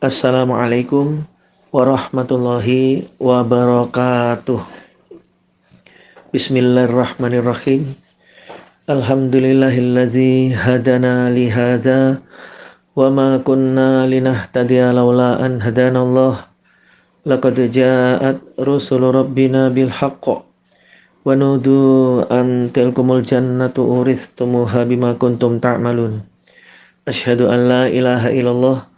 Assalamualaikum warahmatullahi wabarakatuh. Bismillahirrahmanirrahim. Alhamdulillahilladzi hadana li hadza wa ma kunna linahtadiya laula an hadanallah. Laqad ja'at rusulu rabbina bil haqq wa nudu an tilkumul jannatu uristumuha bima kuntum ta'malun. Asyhadu an la ilaha illallah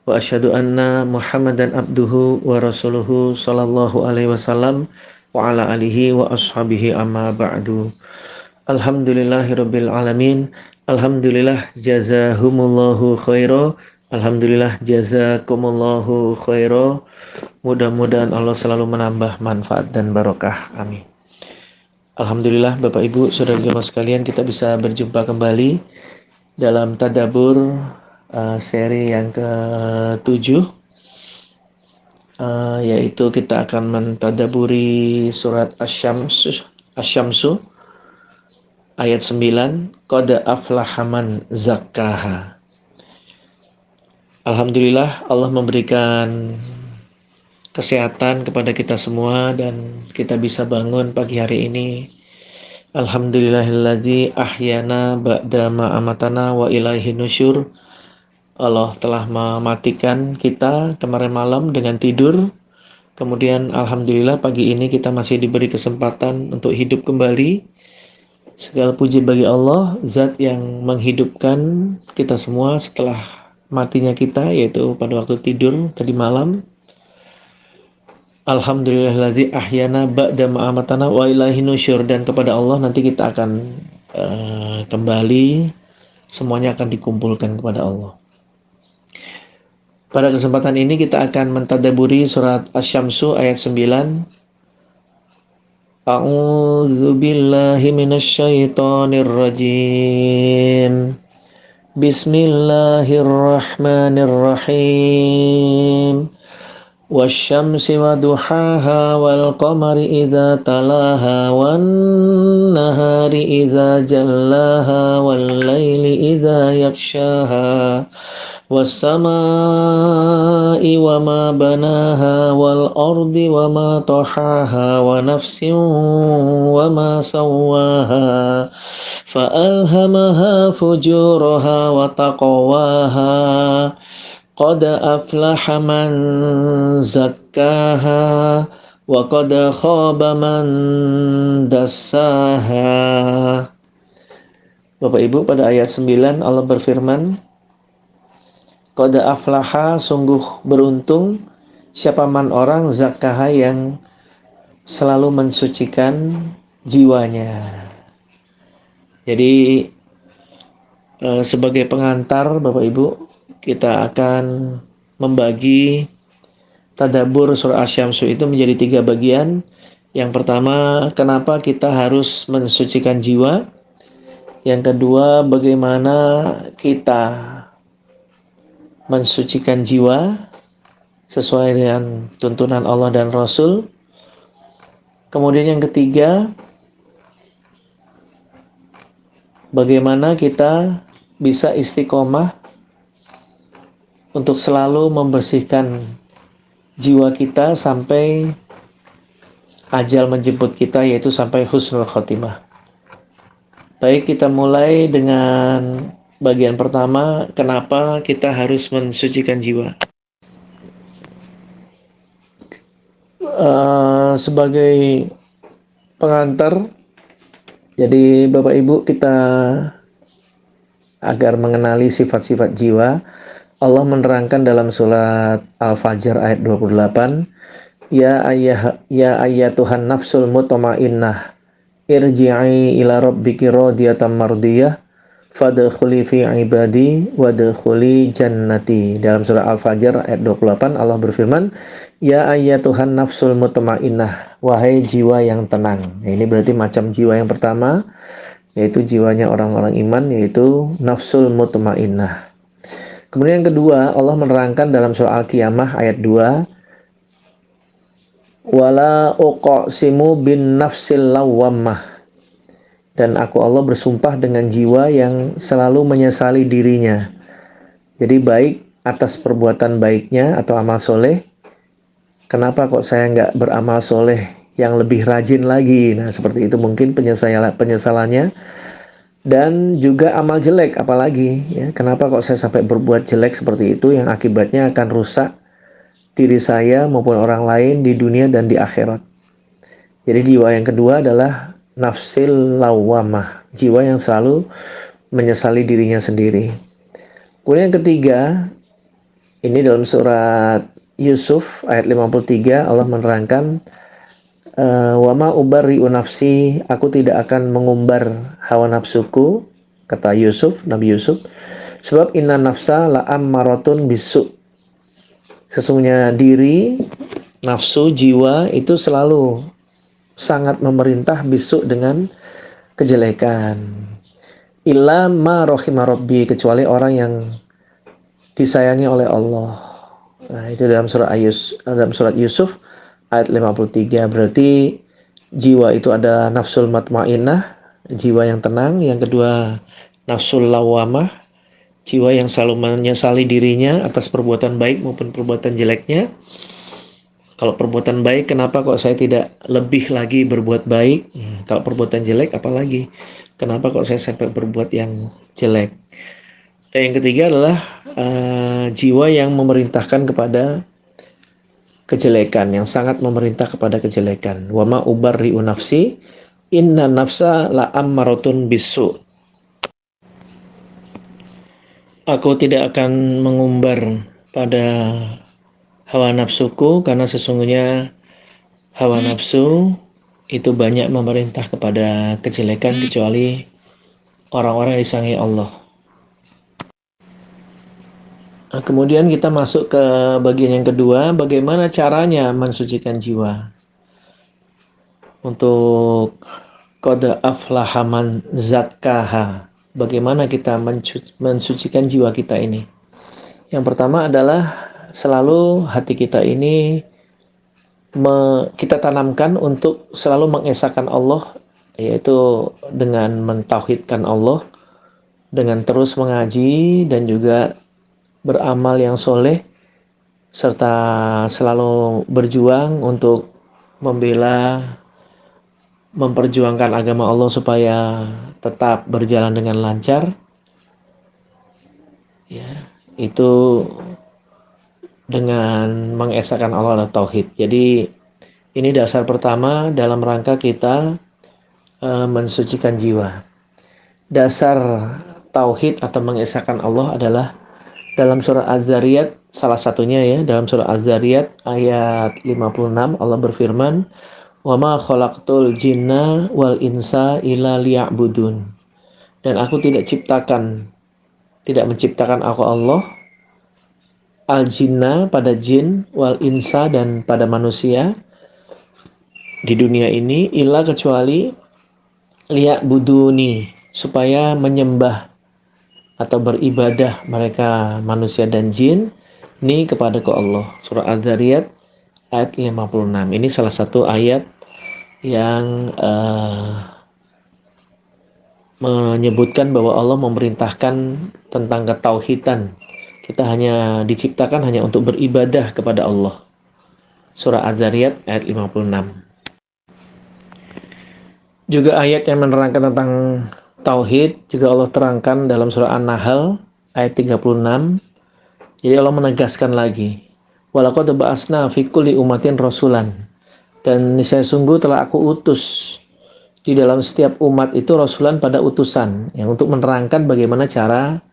wa asyhadu anna Muhammadan abduhu wa rasuluhu sallallahu alaihi wasallam wa ala alihi wa ashabihi amma ba'du. Alhamdulillahirabbil alamin. Alhamdulillah jazahumullahu khaira. Alhamdulillah jazakumullahu khaira. Mudah-mudahan Allah selalu menambah manfaat dan barokah. Amin. Alhamdulillah Bapak Ibu Saudara jemaah sekalian, kita bisa berjumpa kembali dalam tadabbur seri yang ke-7, yaitu kita akan mentadaburi surat Asy-Syamsu ayat 9, qad aflaha man zakkaha. Alhamdulillah Allah memberikan kesehatan kepada kita semua dan kita bisa bangun pagi hari ini. Alhamdulillahilladzi ahyana ba'da ma amatana wa ilaihi nusyur. Allah telah mematikan kita kemarin malam dengan tidur. Kemudian alhamdulillah pagi ini kita masih diberi kesempatan untuk hidup kembali. Segala puji bagi Allah, zat yang menghidupkan kita semua setelah matinya kita, yaitu pada waktu tidur tadi malam. Alhamdulillahilladzi ahyana ba'da ma amatana wa ilaihi nusyur. Dan kepada Allah nanti kita akan kembali, semuanya akan dikumpulkan kepada Allah. Pada kesempatan ini kita akan mentadaburi surat Asy-Syamsu ayat 9. A'udzu billahi minasyaitonir rajim. Bismillahirrahmanirrahim. Wasyamsi waduhaha wal qamari idza talaha wan nahari idza jallaha wal laili idza yaghshaha والسماء وما بناها والأرض وما طحاها ونفس وما سواها فألهمها فجورها وتقواها قد أفلح من زكاها وقد خاب من دساها. Bapak Ibu, pada ayat 9 Allah berfirman, qad aflaha, sungguh beruntung siapa man orang zakkaha yang selalu mensucikan jiwanya. Jadi sebagai pengantar Bapak Ibu, kita akan membagi tadabbur surah Asy-Syamsu itu menjadi 3 bagian. Yang pertama, kenapa kita harus mensucikan jiwa. Yang kedua, bagaimana kita mensucikan jiwa sesuai dengan tuntunan Allah dan Rasul. Kemudian yang ketiga, bagaimana kita bisa istiqomah untuk selalu membersihkan jiwa kita sampai ajal menjemput kita, yaitu sampai husnul khotimah. Baik, kita mulai dengan bagian pertama, kenapa kita harus mensucikan jiwa. Sebagai pengantar, jadi Bapak Ibu, kita agar mengenali sifat-sifat jiwa, Allah menerangkan dalam surat Al-Fajr ayat 28, Ya ayyatuhan nafsul mutmainnah, irji'i ila rabbiki radiyatan mardiyah, fadkhuli fi ibadi wadkhuli jannati. Dalam surah Al-Fajr ayat 28 Allah berfirman, Ya ayyatuhan nafsul mutmainnah, wahai jiwa yang tenang. Nah, ini berarti macam jiwa yang pertama, yaitu jiwanya orang-orang iman, yaitu nafsul mutmainnah. Kemudian yang kedua, Allah menerangkan dalam surah Al-Qiyamah ayat 2, wala uqsimu bin nafsil lawwammah, dan aku Allah bersumpah dengan jiwa yang selalu menyesali dirinya. Jadi baik atas perbuatan baiknya atau amal soleh, kenapa kok saya nggak beramal soleh yang lebih rajin lagi? Nah, seperti itu mungkin penyesalannya. Dan juga amal jelek, apalagi ya, kenapa kok saya sampai berbuat jelek seperti itu yang akibatnya akan rusak diri saya maupun orang lain di dunia dan di akhirat. Jadi jiwa yang kedua adalah nafsil lawamah, jiwa yang selalu menyesali dirinya sendiri. Kemudian yang ketiga, ini dalam surat Yusuf ayat 53, Allah menerangkan, wa ma ubarri'u nafsi, aku tidak akan mengumbar hawa nafsuku, kata Yusuf, Nabi Yusuf, sebab inna nafsa la'ammaratun bisu, sesungguhnya diri, nafsu, jiwa itu selalu sangat memerintah bisu dengan kejelekan. Illa ma rohima rabbi, kecuali orang yang disayangi oleh Allah. Nah, itu dalam surat Yusuf ayat 53. Berarti jiwa itu ada nafsul matmainnah, jiwa yang tenang. Yang kedua, nafsul lawamah, jiwa yang selalu menyesali dirinya atas perbuatan baik maupun perbuatan jeleknya. Kalau perbuatan baik, kenapa kok saya tidak lebih lagi berbuat baik? Kalau perbuatan jelek, apalagi? Kenapa kok saya sampai berbuat yang jelek? Dan yang ketiga adalah jiwa yang memerintahkan kepada kejelekan, yang sangat memerintah kepada kejelekan. Wa ma ubarri'u nafsi, inna nafsa la'ammaratun bisu. Aku tidak akan mengumbar pada hawa nafsuku, karena sesungguhnya hawa nafsu itu banyak memerintah kepada kejelekan kecuali orang-orang yang disayangi Allah. Nah, kemudian kita masuk ke bagian yang kedua, bagaimana caranya mensucikan jiwa. Untuk qad aflaha man zakkaha, bagaimana kita mensucikan jiwa kita ini. Yang pertama adalah selalu hati kita ini kita tanamkan untuk selalu mengesahkan Allah, yaitu dengan mentauhidkan Allah, dengan terus mengaji dan juga beramal yang soleh, serta selalu berjuang untuk memperjuangkan agama Allah supaya tetap berjalan dengan lancar. Ya, itu dengan mengesahkan Allah dan tauhid. Jadi ini dasar pertama dalam rangka kita mensucikan jiwa. Dasar tauhid atau mengesahkan Allah adalah dalam surah Az-Zariyat, salah satunya ya, dalam surah Az-Zariyat ayat 56 Allah berfirman, "Wa ma khalaqtul jinna wal insa illa liya'budun." Dan aku tidak menciptakan aku Allah, al-jinna pada jin, wal insa dan pada manusia di dunia ini, illa kecuali liya'buduni, supaya menyembah atau beribadah mereka manusia dan jin ini kepada Allah. Surah Az-Zariyat ayat 56. Ini salah satu ayat yang menyebutkan bahwa Allah memerintahkan tentang ketauhidan. Kita hanya diciptakan hanya untuk beribadah kepada Allah. Surah Az-Zariyat ayat 56. Juga ayat yang menerangkan tentang tauhid juga Allah terangkan dalam surah An-Nahl ayat 36. Jadi Allah menegaskan lagi, walaqad ba'asna fi kulli ummatin rasulan, dan saya sungguh telah aku utus di dalam setiap umat itu rasulan, pada utusan yang untuk menerangkan bagaimana cara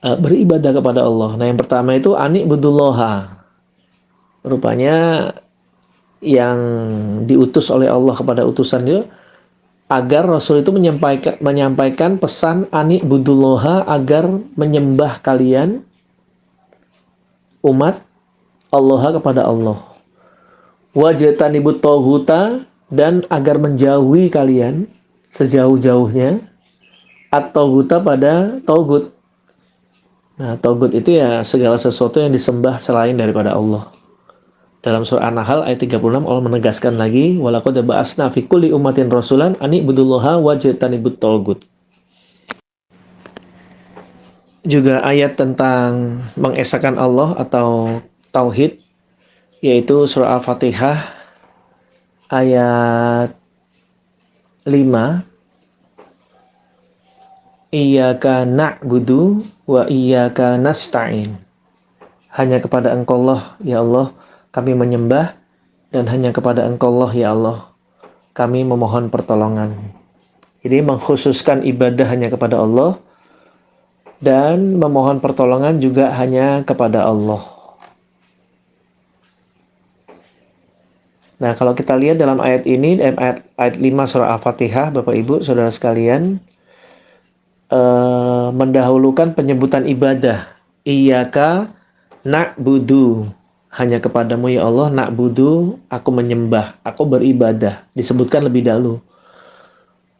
beribadah kepada Allah. Nah, yang pertama itu ani'budullaha. Rupanya yang diutus oleh Allah kepada utusan itu agar Rasul itu menyampaikan pesan ani'budullaha, agar menyembah kalian umat Allah kepada Allah. Wajtanibut taghuta, dan agar menjauhi kalian sejauh-jauhnya at-taghuta pada tagut. Nah, tagut itu ya segala sesuatu yang disembah selain daripada Allah. Dalam surah An-Nahl ayat 36 Allah menegaskan lagi, walaqad ba'asna fi kulli ummatin rasulan ani'budullaha wajtanibut tagut. juga ayat tentang mengesahkan Allah atau tauhid, yaitu surah Al-Fatihah ayat 5. Iyyaka na'budu wa iyyaka nasta'in. Hanya kepada Engkau Allah, ya Allah, kami menyembah, dan hanya kepada Engkau Allah, ya Allah, kami memohon pertolongan. Jadi mengkhususkan ibadah hanya kepada Allah dan memohon pertolongan juga hanya kepada Allah. Nah, kalau kita lihat dalam ayat ini, ayat 5 surah Al-Fatihah, Bapak Ibu, Saudara sekalian, mendahulukan penyebutan ibadah. Iyyaka na'budu, hanya kepadamu ya Allah, na'budu, aku menyembah, aku beribadah, disebutkan lebih dahulu.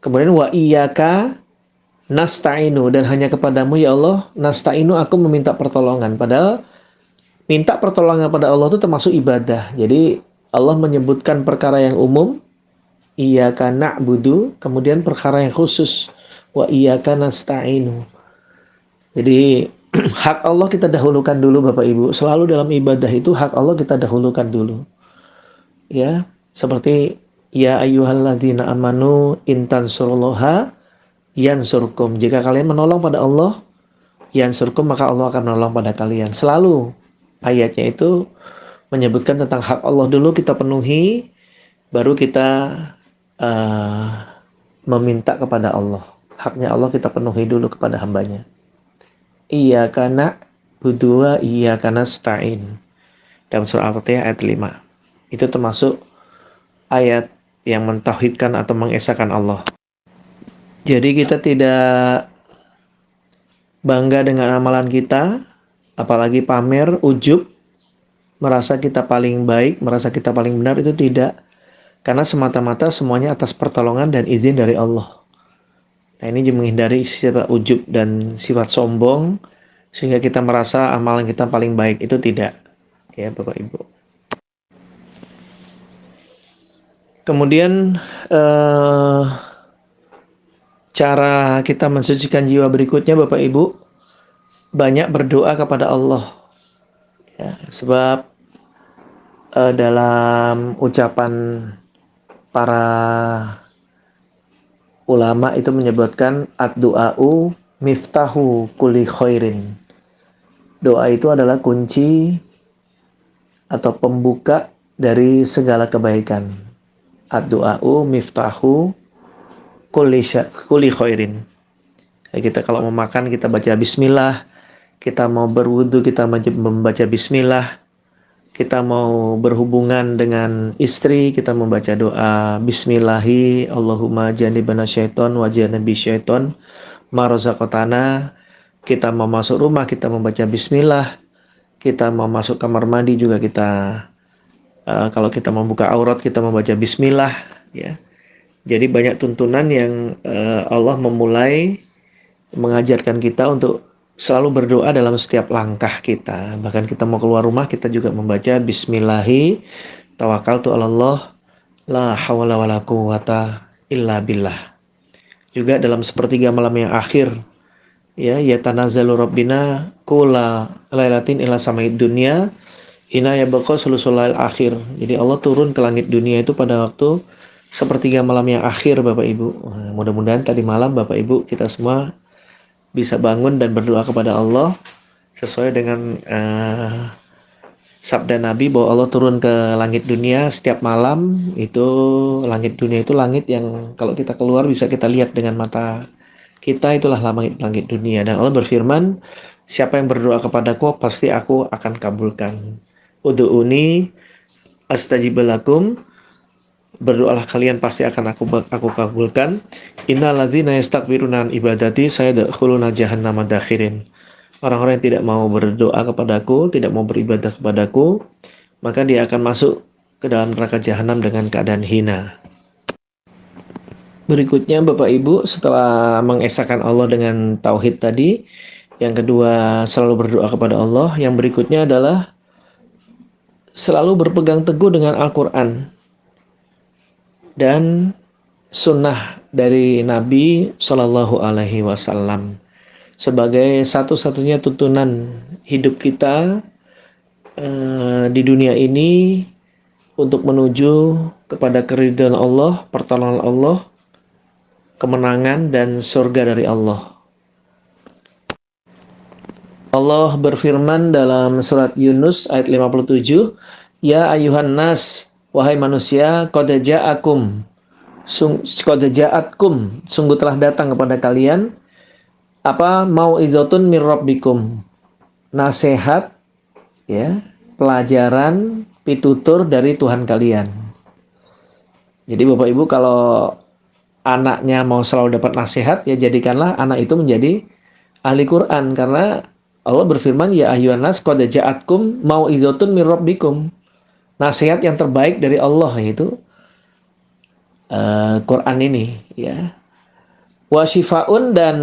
Kemudian wa iyyaka nasta'inu, dan hanya kepadamu ya Allah, nasta'inu, aku meminta pertolongan. Padahal minta pertolongan pada Allah itu termasuk ibadah. Jadi Allah menyebutkan perkara yang umum, iyyaka na'budu, kemudian perkara yang khusus, wa iyyaka nasta'inu. Jadi hak Allah kita dahulukan dulu Bapak Ibu. Selalu dalam ibadah itu hak Allah kita dahulukan dulu. Ya, seperti ya ayyuhalladzina amanu intansurullaha yansurkum. Jika kalian menolong pada Allah, yansurkum, maka Allah akan menolong pada kalian. Selalu ayatnya itu menyebutkan tentang hak Allah dulu kita penuhi, baru kita meminta kepada Allah. Haknya Allah kita penuhi dulu kepada hambanya. Iyyaka na'budu wa iyyaka nasta'in. Dalam surah Al-Fatihah ayat 5. Itu termasuk ayat yang mentauhidkan atau mengesahkan Allah. Jadi kita tidak bangga dengan amalan kita, apalagi pamer, ujub, merasa kita paling baik, merasa kita paling benar, itu tidak. Karena semata-mata semuanya atas pertolongan dan izin dari Allah. Nah, ini menghindari sifat ujub dan sifat sombong, sehingga kita merasa amalan kita paling baik. Itu tidak, ya Bapak Ibu. Kemudian cara kita mensucikan jiwa berikutnya Bapak Ibu, banyak berdoa kepada Allah. Ya, sebab dalam ucapan para ulama itu menyebutkan ad-du'a'u miftahu kulli khairin. Doa itu adalah kunci atau pembuka dari segala kebaikan. Ad-du'a'u miftahu kulli khairin. Kita kalau mau makan kita baca bismillah, kita mau berwudu kita membaca bismillah, kita mau berhubungan dengan istri kita membaca doa bismillahi Allahumma janibana syaiton wa janibi syaiton ma razaqtana. Kita mau masuk rumah kita membaca bismillah, kita mau masuk kamar mandi juga kita kalau kita membuka aurat kita membaca bismillah, ya. Jadi banyak tuntunan yang Allah memulai mengajarkan kita untuk selalu berdoa dalam setiap langkah kita. Bahkan kita mau keluar rumah kita juga membaca bismillahi tawakkaltu 'alallah la haula wala quwata illa billah. Juga dalam sepertiga malam yang akhir, ya yatanazzalu rabbina kula lailatin ila sama'id dunya ina yabqa sulusul lail akhir. Jadi Allah turun ke langit dunia itu pada waktu sepertiga malam yang akhir Bapak Ibu. Mudah-mudahan tadi malam Bapak Ibu kita semua bisa bangun dan berdoa kepada Allah sesuai dengan sabda Nabi bahwa Allah turun ke langit dunia setiap malam. Itu langit dunia itu langit yang kalau kita keluar bisa kita lihat dengan mata kita, itulah langit dunia. Dan Allah berfirman, siapa yang berdoa kepadaku pasti aku akan kabulkan. Ud'uni astajib lakum, berdoalah kalian pasti akan aku kabulkan. Innalladzina yastakbiruna an ibadati sayadkhuluna jahannama dakhirin. Orang-orang yang tidak mau berdoa kepadaku, tidak mau beribadah kepadaku, maka dia akan masuk ke dalam neraka jahanam dengan keadaan hina. Berikutnya Bapak Ibu, setelah mengesahkan Allah dengan tauhid tadi, yang kedua selalu berdoa kepada Allah, yang berikutnya adalah selalu berpegang teguh dengan Al-Quran dan sunnah dari Nabi Shallallahu Alaihi Wasallam. sebagai satu-satunya tuntunan hidup kita di dunia ini untuk menuju kepada keridhaan Allah, pertolongan Allah, kemenangan dan surga dari Allah. Allah berfirman dalam surat Yunus ayat 57, Ya ayuhan nas, wahai manusia, qad ja'atkum, sungguh telah datang kepada kalian mau'izatun mir rabbikum, nasihat, ya, pelajaran, pitutur dari Tuhan kalian. Jadi Bapak Ibu, kalau anaknya mau selalu dapat nasihat, ya jadikanlah anak itu menjadi ahli Quran, karena Allah berfirman, Ya ayyuhan nas qad ja'atkum mau'izatun mir rabbikum, nasihat yang terbaik dari Allah, yaitu Quran ini, ya. Wa syifaun, dan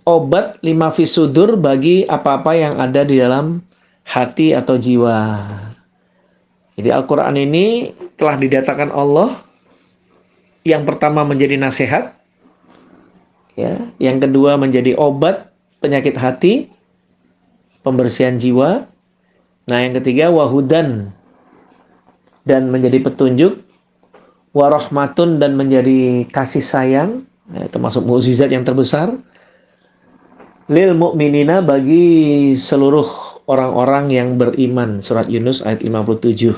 obat lima fisudur, bagi apa-apa yang ada di dalam hati atau jiwa. Jadi Al-Quran ini telah didatangkan Allah, yang pertama menjadi nasihat, ya, yang kedua menjadi obat penyakit hati, pembersihan jiwa. Nah, yang ketiga wahudan, dan menjadi petunjuk, warahmatun, dan menjadi kasih sayang, termasuk mukjizat yang terbesar, lil mu'minina, bagi seluruh orang-orang yang beriman. Surat Yunus ayat 57.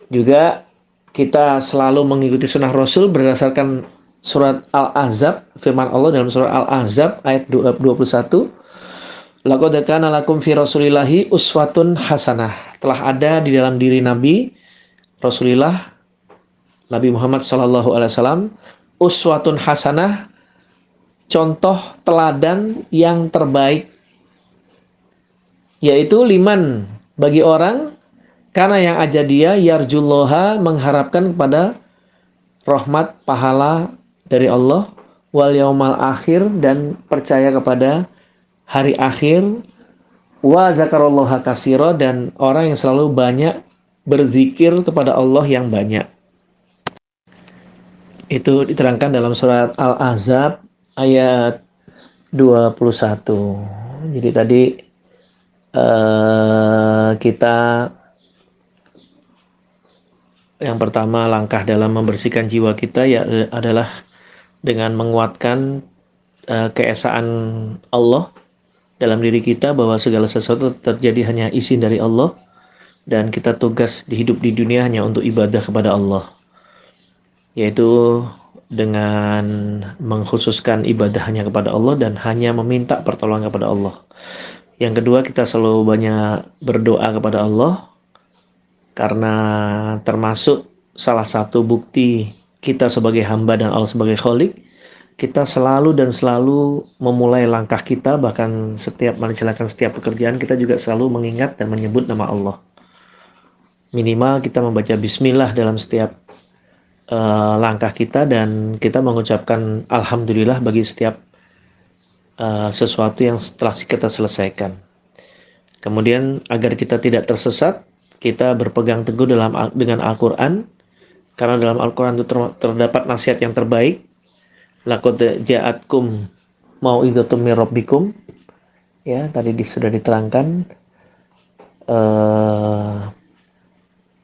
Juga kita selalu mengikuti sunnah Rasul berdasarkan surat Al-Ahzab, firman Allah dalam surat Al-Ahzab ayat 21, Laqad kana lakum fi Rasulillahi uswatun hasanah. Telah ada di dalam diri Nabi Rasulullah Nabi Muhammad SAW uswatun hasanah, contoh teladan yang terbaik, yaitu liman, bagi orang, karena yang aja dia yarjullaha, mengharapkan kepada rahmat pahala dari Allah, wal yaumal akhir, dan percaya kepada hari akhir, wa dzakarallaha katsira, dan orang yang selalu banyak berzikir kepada Allah yang banyak. Itu diterangkan dalam surat Al-Ahzab ayat 21. Jadi tadi kita yang pertama, langkah dalam membersihkan jiwa kita adalah dengan menguatkan keesaan Allah dalam diri kita, bahwa segala sesuatu terjadi hanya izin dari Allah, dan kita tugas di hidup di dunia hanya untuk ibadah kepada Allah, yaitu dengan mengkhususkan ibadah hanya kepada Allah dan hanya meminta pertolongan kepada Allah. Yang kedua, kita selalu banyak berdoa kepada Allah, karena termasuk salah satu bukti kita sebagai hamba dan Allah sebagai Khalik, kita selalu memulai langkah kita, bahkan setiap menjalankan setiap pekerjaan, kita juga selalu mengingat dan menyebut nama Allah. Minimal kita membaca bismillah dalam setiap langkah kita, dan kita mengucapkan alhamdulillah bagi setiap sesuatu yang telah kita selesaikan. Kemudian agar kita tidak tersesat, kita berpegang teguh dengan Al-Quran, karena dalam Al-Quran itu terdapat nasihat yang terbaik. Laqad ja'atkum mau'izatun mir rabbikum, ya, tadi sudah diterangkan.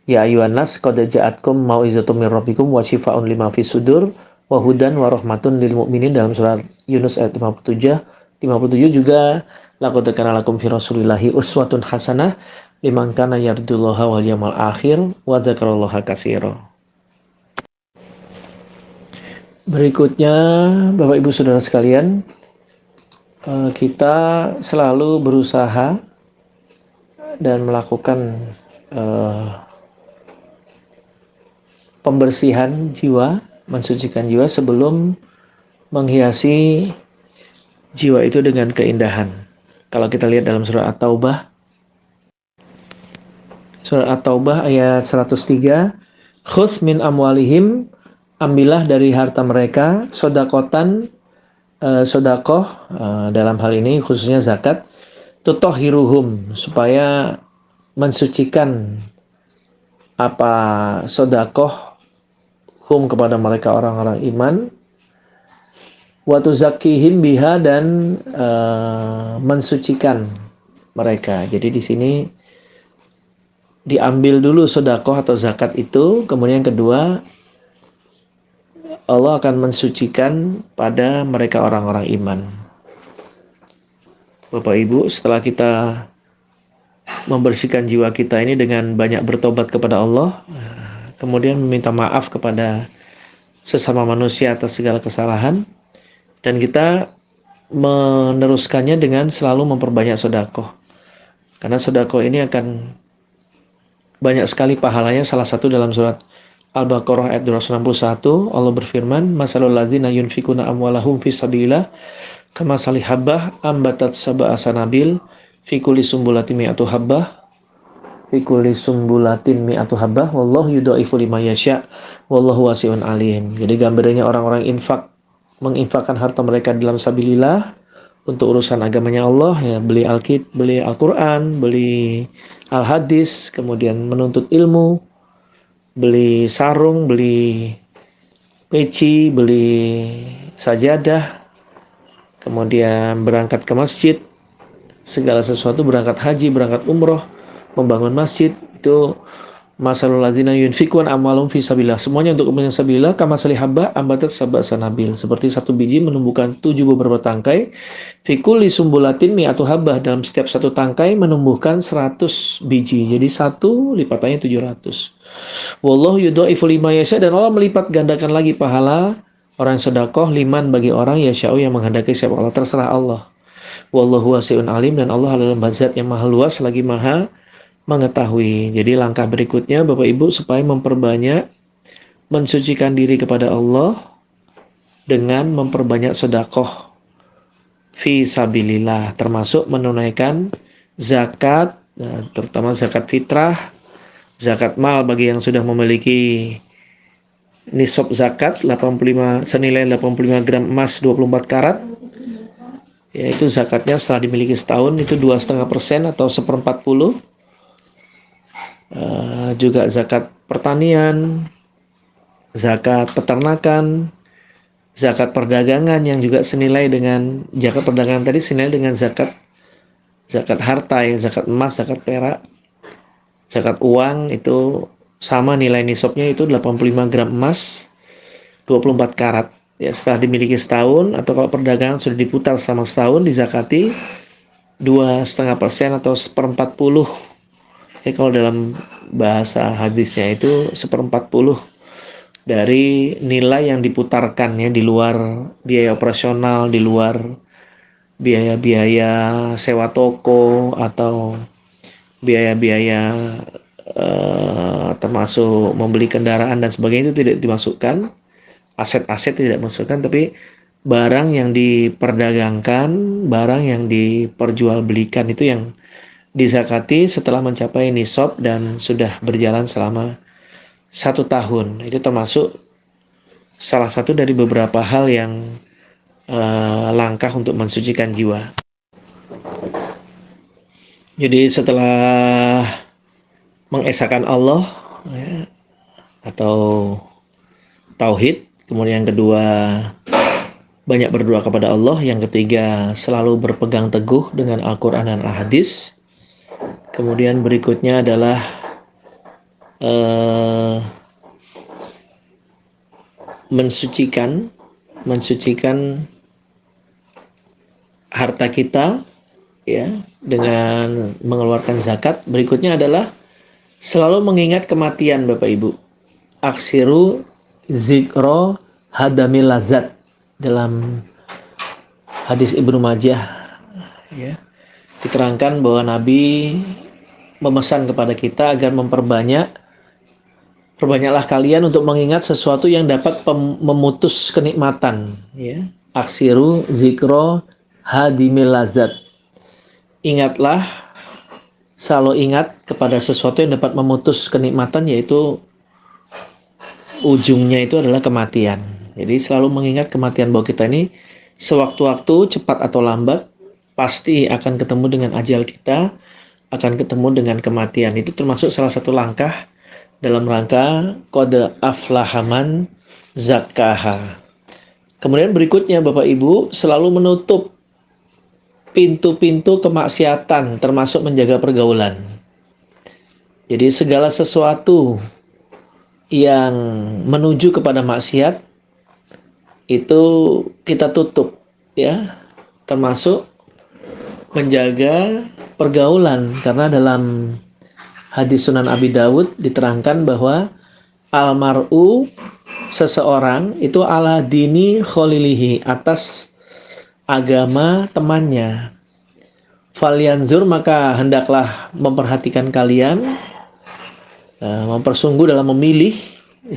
Ya ayuhan nas qad ja'atkum mau'izatun mir rabbikum wa syifaa'un lima fis sudur wa hudan wa rahmatun lil mu'minin, dalam surat Yunus ayat 57 juga, laqad kana lakum fi Rasulillahi uswatun hasanah liman kana yarjullaha wal yawmal akhir wa dzakarallaha katsira. Berikutnya, Bapak Ibu Saudara sekalian, kita selalu berusaha dan melakukan pembersihan jiwa, mensucikan jiwa sebelum menghiasi jiwa itu dengan keindahan. Kalau kita lihat dalam surah At-Taubah ayat 103, khudz min amwalihim, ambillah dari harta mereka, sodakoh, dalam hal ini khususnya zakat, tutahhiruhum, supaya mensucikan sodakoh hum, kepada mereka orang-orang iman, wa tuzakkihim biha, dan mensucikan mereka. Jadi di sini diambil dulu sedekah atau zakat itu, kemudian kedua Allah akan mensucikan pada mereka orang-orang iman. Bapak Ibu, setelah kita membersihkan jiwa kita ini dengan banyak bertobat kepada Allah, kemudian meminta maaf kepada sesama manusia atas segala kesalahan, dan kita meneruskannya dengan selalu memperbanyak sedekah. Karena sedekah ini akan banyak sekali pahalanya. Salah satu dalam surat Al-Baqarah ayat 261, Allah berfirman, "Masalul ladzina yunfikuna amwalahum fi sabilillah kamasali habbah ambatat sab'a sanabil fi kulli sumbulatin mi'atu habbah wallahu yudhaifu liman yasha wallahu wasi'un alim." Jadi gambarannya orang-orang menginfakkan harta mereka dalam sabilillah untuk urusan agamanya Allah, ya, beli Al-Quran, beli Al-Hadis, kemudian menuntut ilmu, beli sarung, beli peci, beli sajadah, kemudian berangkat ke masjid, segala sesuatu, berangkat haji, berangkat umroh, membangun masjid, itu masalul ladzina yunfikun amwalahum fi sabilillah, semuanya untuk kepentingan sabilillah, kamasali habbah ambatat sab'a sanabil, seperti satu biji menumbuhkan 7 beberapa tangkai, fi kulli sumbulatin mi'atu habbah, dalam setiap satu tangkai menumbuhkan 100 biji, jadi satu lipatannya 700. Wallahu yudhaifu liman yasha, dan Allah melipat gandakan lagi pahala orang yang sedekah liman bagi orang yasha'u yang menghendaki siapa Allah, terserah Allah. Wallahu wasi'un alim, dan Allah adalah zat yang maha luas lagi maha mengetahui. Jadi langkah berikutnya Bapak Ibu supaya memperbanyak mensucikan diri kepada Allah dengan memperbanyak sedekah fi sabilillah, termasuk menunaikan zakat, terutama zakat fitrah, zakat mal bagi yang sudah memiliki nisab zakat 85 senilai 85 gram emas 24 karat, yaitu zakatnya setelah dimiliki setahun itu 2,5% atau 1/40. Juga zakat pertanian, zakat peternakan, zakat perdagangan yang juga senilai dengan zakat perdagangan tadi, senilai dengan zakat harta, ya, zakat emas, zakat perak, zakat uang itu sama nilai nisabnya, itu 85 gram emas 24 karat. Ya, setelah dimiliki setahun, atau kalau perdagangan sudah diputar selama setahun, dizakati 2,5% atau 1/40. Kalau dalam bahasa hadisnya itu 1/40 dari nilai yang diputarkan, ya, di luar biaya operasional, di luar biaya-biaya sewa toko atau biaya-biaya termasuk membeli kendaraan dan sebagainya, itu tidak dimasukkan. Aset-aset tidak dimasukkan, tapi barang yang diperdagangkan, barang yang diperjualbelikan itu yang dizakati setelah mencapai nisab dan sudah berjalan selama 1 tahun. Itu termasuk salah satu dari beberapa hal yang langkah untuk mensucikan jiwa. Jadi setelah mengesahkan Allah, ya, atau tauhid, kemudian yang kedua banyak berdoa kepada Allah, yang ketiga selalu berpegang teguh dengan Al-Quran dan Al-Hadis. Kemudian berikutnya adalah mensucikan harta kita, ya, dengan mengeluarkan zakat. Berikutnya adalah selalu mengingat kematian, Bapak Ibu. Aksiru zikro hadamil lazat, dalam hadis Ibnu Majah, ya, diterangkan bahwa Nabi memesan kepada kita agar perbanyaklah kalian untuk mengingat sesuatu yang dapat memutus kenikmatan, ya. Aksiru zikro hadimil lazat, ingatlah, selalu ingat kepada sesuatu yang dapat memutus kenikmatan, yaitu ujungnya itu adalah kematian. Jadi selalu mengingat kematian, bahwa kita ini sewaktu-waktu, cepat atau lambat, pasti akan ketemu dengan ajal kita, akan ketemu dengan kematian. Itu termasuk salah satu langkah dalam rangka qad aflaha man zakkaha. Kemudian berikutnya Bapak Ibu selalu menutup pintu-pintu kemaksiatan termasuk menjaga pergaulan. Jadi segala sesuatu yang menuju kepada maksiat itu kita tutup ya, termasuk menjaga pergaulan, karena dalam hadis Sunan Abi Dawud diterangkan bahwa almar'u, seseorang itu ala dini kholilihi, atas agama temannya. Falyanzur, maka hendaklah memperhatikan kalian, mempersungguh dalam memilih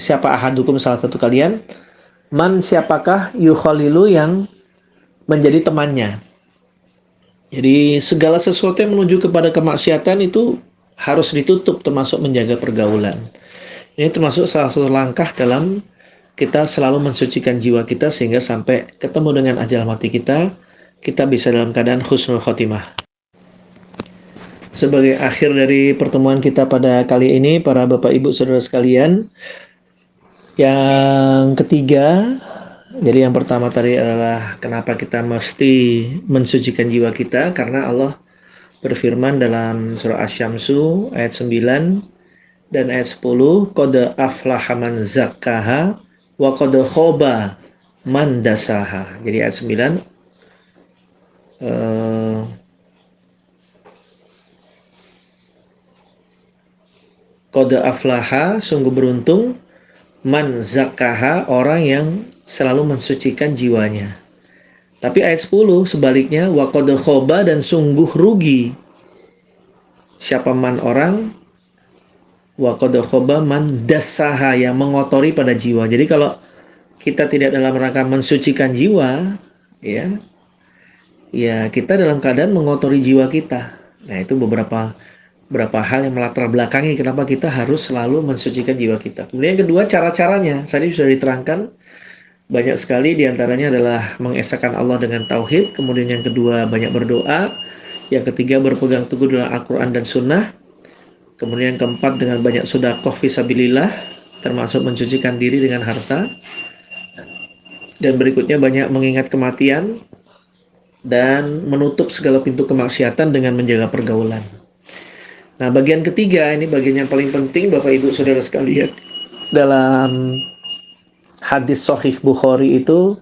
siapa ahadukum, salah satu kalian, man, siapakah yukhalilu, yang menjadi temannya. Jadi segala sesuatu yang menuju kepada kemaksiatan itu harus ditutup, termasuk menjaga pergaulan. Ini termasuk salah satu langkah dalam kita selalu mensucikan jiwa kita sehingga sampai ketemu dengan ajal mati kita bisa dalam keadaan husnul khotimah. Sebagai akhir dari pertemuan kita pada kali ini, para Bapak Ibu Saudara sekalian, yang ketiga, jadi yang pertama tadi adalah kenapa kita mesti mensucikan jiwa kita, karena Allah berfirman dalam surah Asy-Syamsu ayat 9 dan ayat 10, qad aflaha man zakkaha wa qad khaba man dasaha. Jadi ayat 9, qad aflaha, sungguh beruntung, man zakkaha, orang yang selalu mensucikan jiwanya. Tapi ayat 10 sebaliknya, wa qad khaba, dan sungguh rugi siapa man, orang, wa qad khaba man dassaha, yang mengotori pada jiwa. Jadi kalau kita tidak dalam rangka mensucikan jiwa, ya kita dalam keadaan mengotori jiwa kita. Nah, itu beberapa hal yang melatar belakangi kenapa kita harus selalu mensucikan jiwa kita. Kemudian yang kedua, cara-caranya tadi sudah diterangkan. Banyak sekali, diantaranya adalah mengesahkan Allah dengan tauhid. Kemudian yang kedua, banyak berdoa. Yang ketiga, berpegang teguh dengan Al-Quran dan Sunnah. Kemudian yang keempat, dengan banyak sedekah fisabilillah, termasuk mensucikan diri dengan harta. Dan berikutnya, banyak mengingat kematian dan menutup segala pintu kemaksiatan dengan menjaga pergaulan. Nah, bagian ketiga, ini bagian yang paling penting Bapak Ibu Saudara sekalian. Dalam hadis Sahih Bukhari itu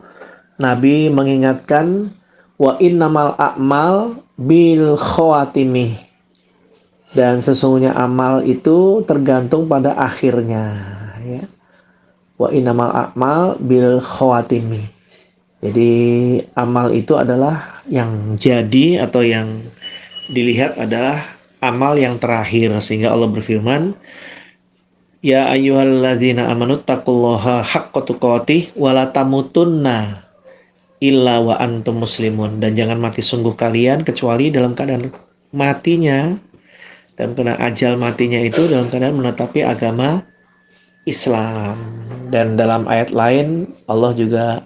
Nabi mengingatkan, wa innamal a'mal bil khawatimi, dan sesungguhnya amal itu tergantung pada akhirnya, ya. Wa innamal a'mal bil khawatimi. Jadi amal itu adalah yang jadi atau yang dilihat adalah amal yang terakhir, sehingga Allah berfirman, ya ayyuhalladzina amanu taqullaha haqqa tuqatih wa la tamutunna illa wa antum muslimun, dan jangan mati sungguh kalian kecuali dalam keadaan matinya, dalam keadaan ajal matinya itu dalam keadaan menetapi agama Islam. Dan dalam ayat lain Allah juga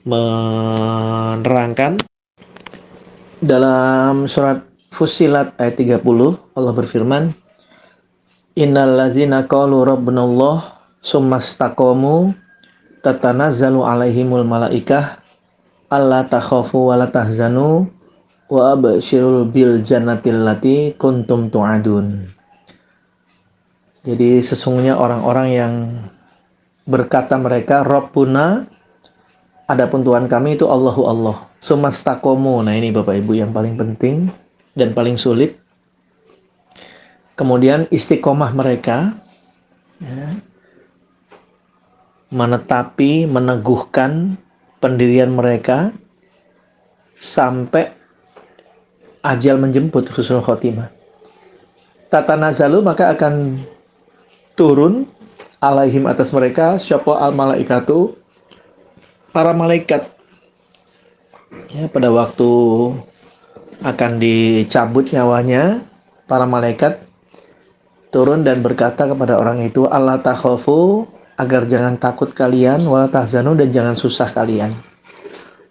menerangkan dalam surat Fussilat ayat 30, Allah berfirman, innal ladzina qalu rabbunallah summastaqamu tatanazzalu alaihimul malaikah alla takhafu wa la tahzanu wa absyirul bil jannatil lati kuntum tu'adun. Jadi sesungguhnya orang-orang yang berkata mereka Rabbuna, adapun Tuhan kami itu Allahu Allah, summastaqamu. Nah, ini Bapak Ibu yang paling penting dan paling sulit. Kemudian istiqomah mereka, ya, menetapi, meneguhkan pendirian mereka sampai ajal menjemput, husnul khotimah. Tatanazalu, maka akan turun alaihim, atas mereka, syafa al malaikatu, para malaikat, ya, pada waktu akan dicabut nyawanya, para malaikat turun dan berkata kepada orang itu, Allah takhafu, agar jangan takut kalian, wala tahzanu, dan jangan susah kalian,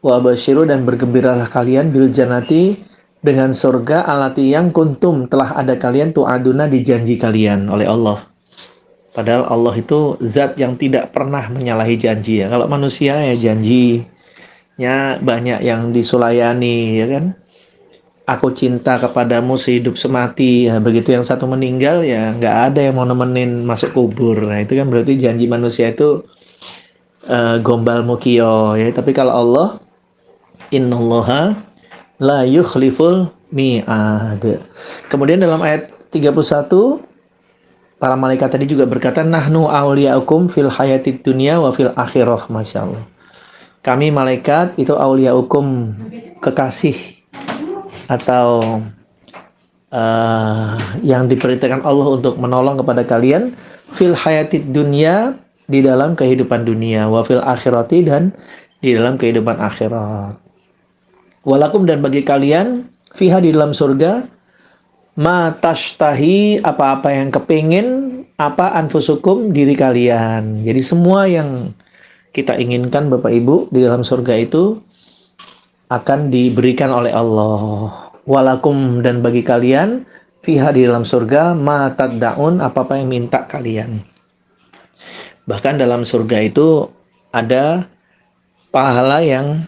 wa basyiru, dan bergembiralah kalian, bil jannati, dengan surga, alati yang kuntum, telah ada kalian, tu'aduna, dijanji kalian oleh Allah. Padahal Allah itu zat yang tidak pernah menyalahi janji ya. Kalau manusia ya janjinya banyak yang disulayani ya kan. Aku cinta kepadamu sehidup semati. Ya, begitu yang satu meninggal ya nggak ada yang mau nemenin masuk kubur. Nah itu kan berarti janji manusia itu gombal mukio ya. Tapi kalau Allah, innallaha la yukhliful mi'ad. Kemudian dalam ayat 31 para malaikat tadi juga berkata, nahnu awliyaukum fil hayatid dunya wa fil akhirah. Masya Allah. Kami malaikat itu awliyaukum, kekasih atau yang diperintahkan Allah untuk menolong kepada kalian fil hayatid dunya, di dalam kehidupan dunia, wa fil akhirati, dan di dalam kehidupan akhirat. Walakum, dan bagi kalian, fiha, di dalam surga, ma tashtahi, apa-apa yang kepingin, apa anfusukum, diri kalian. Jadi semua yang kita inginkan Bapak Ibu di dalam surga itu akan diberikan oleh Allah. Walakum, dan bagi kalian, fiha, di dalam surga, ma taddaun, apa-apa yang minta kalian. Bahkan dalam surga itu ada pahala yang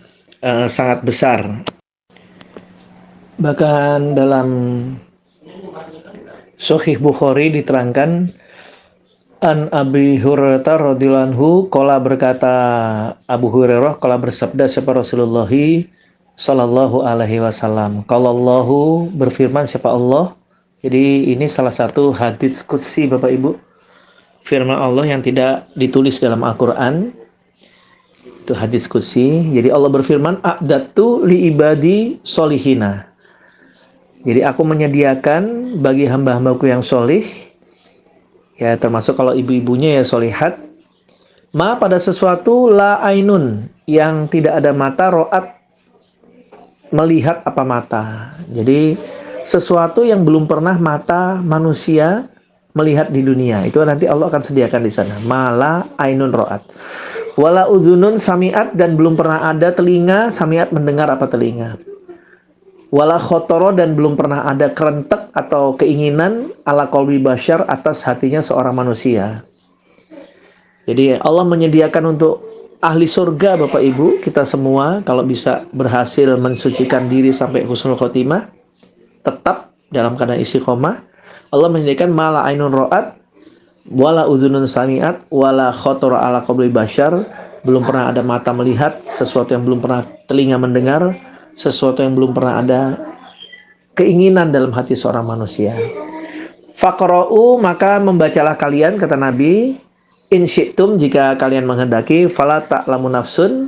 sangat besar. Bahkan dalam Sahih Bukhari diterangkan, an Abi Hurairah radhiyallahu anhu qala, berkata Abu Hurairah, qala bersabda siapa Rasulullah sallallahu alaihi wasallam, qalallahu, berfirman siapa Allah. Jadi ini salah satu hadits qudsi Bapak Ibu, firman Allah yang tidak ditulis dalam Al-Qur'an. Itu hadits qudsi. Jadi Allah berfirman, a'datu li ibadi solihina. Jadi aku menyediakan bagi hamba-hambaku yang solih, ya termasuk kalau ibu-ibunya ya solihat, ma, pada sesuatu, la ainun, yang tidak ada mata, ro'at, melihat apa mata. Jadi sesuatu yang belum pernah mata manusia melihat di dunia, itu nanti Allah akan sediakan di sana. Ma la ainun ro'at, wala udhunun sami'at, dan belum pernah ada telinga sami'at, mendengar apa telinga. Wala khotoro, dan belum pernah ada kerentek atau keinginan ala qalbi basyar, atas hatinya seorang manusia. Jadi Allah menyediakan untuk ahli surga Bapak Ibu, kita semua kalau bisa berhasil mensucikan diri sampai husnul khotimah, tetap dalam keadaan istiqomah, Allah menyediakan mala ainun ro'at, wala udhunun sami'at, wala khotoro ala qalbi basyar, belum pernah ada mata melihat, sesuatu yang belum pernah telinga mendengar, sesuatu yang belum pernah ada keinginan dalam hati seorang manusia. Faqra'u, maka membacalah kalian, kata Nabi, in syi'tum, jika kalian menghendaki, fala ta'lamu nafsun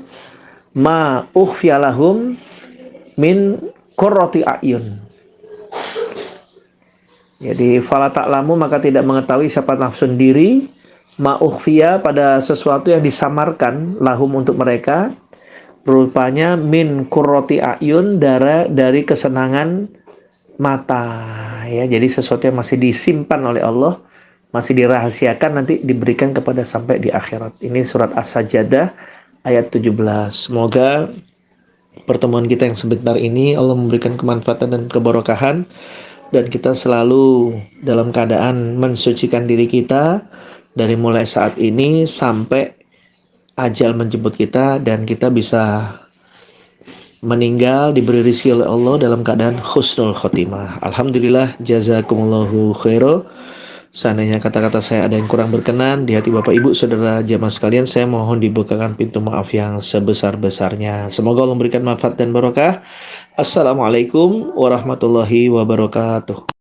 ma ukhfiya lahum min qurrati a'yun. Jadi fala ta'lamu, maka tidak mengetahui siapa nafsun diri, ma ukhfiya, pada sesuatu yang disamarkan, lahum, untuk mereka, rupanya min qurrati a'yun, dari kesenangan mata, ya. Jadi sesuatu yang masih disimpan oleh Allah, masih dirahasiakan, nanti diberikan kepada sampai di akhirat. Ini surat As-Sajdah ayat 17. Semoga pertemuan kita yang sebentar ini Allah memberikan kemanfaatan dan keberkahan, dan kita selalu dalam keadaan mensucikan diri kita dari mulai saat ini sampai ajal menjemput kita, dan kita bisa meninggal diberi rezeki oleh Allah dalam keadaan husnul khotimah. Alhamdulillah, jazakumullahu khairan. Seandainya kata-kata saya ada yang kurang berkenan di hati Bapak Ibu Saudara jamaah sekalian, saya mohon dibukakan pintu maaf yang sebesar-besarnya. Semoga Allah memberikan manfaat dan barokah. Assalamualaikum warahmatullahi wabarakatuh.